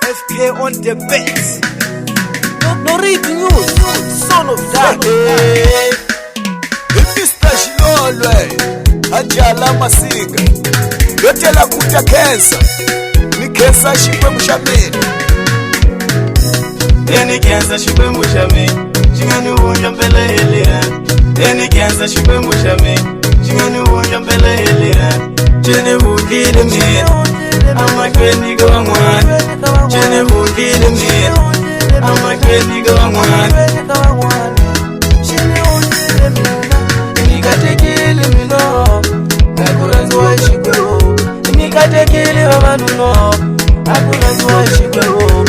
FK on the beat. No read news, son of that. Mr. Shilolwe Ajala Masiga Yotela kuta kensa ni kensa shikwe mushamini. Eni kensa shikwe mushami Chingani uja mbele helira. Eni kensa shikwe mushami Chingani uja mbele helira. Chene hukile mi Ama kweni gawa mwani. Chene hukile mi Ama kweni gawa mwani. Nikatekele mino Nakuranzwa ishikwewo. Nikatekele wabanuno Nakuranzwa ishikwewo.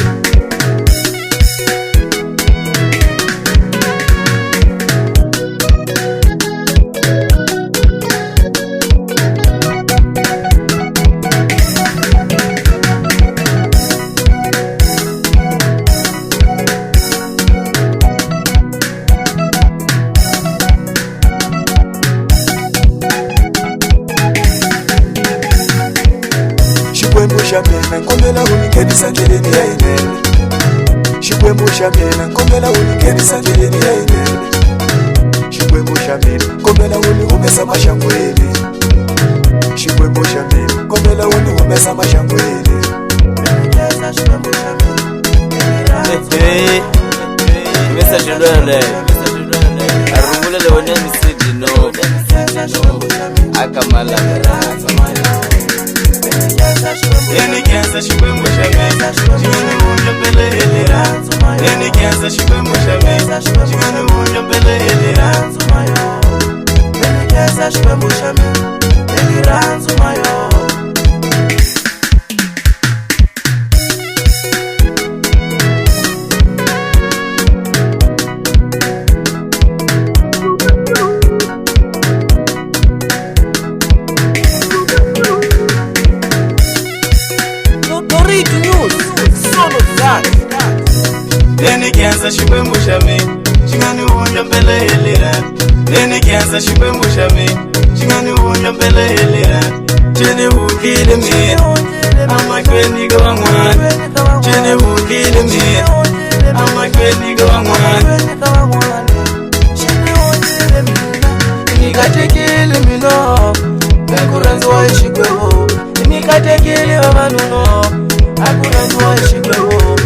Shikwembushamena nkomela uningenisa ndeleni ya inene. Shikwembushamena nkomela uningenisa ndeleni ya inene. Shikwembushamena nkomela unihumesa mashangweni. Shikwembushamena nkomela unihumesa mashangweni. Mr. Shilolwe Arungule le wone misidi no Akamala Eni kensa shikwe mushame Chingani uja mbele helira. Eni kensa shikwe mushame Chingani uja mbele helira. Eni kensa shikwe mushame Eliranzu mayo. No read news, son of that. Eni kensa shikwe mushame Chingani uja mbele helira. Eni kensa shikwe mushame Chingani uja mbele helira. Chene hukile mi Ama kweni gawa mwani. Chene hukile mi Ama kweni gawa mwani. Nikatekele mino Nakuranzwa ishikwewo. Nikatekele wabanuno Nakuranzwa ishikwewo.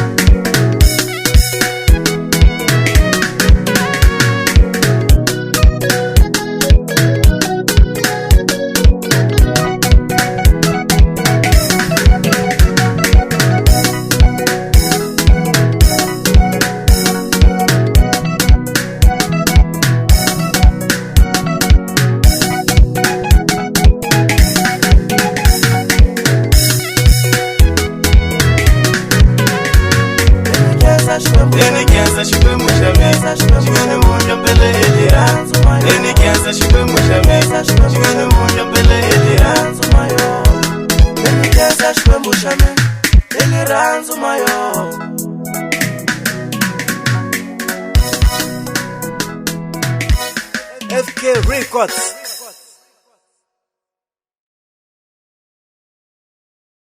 Eni kensa shikwe mushame Chingani uja mbele helira. Eni kensa shikwe mushame Chingani uja mbele helira. Eni kensa shikwe mushame Eliranzu mayo. FK Records.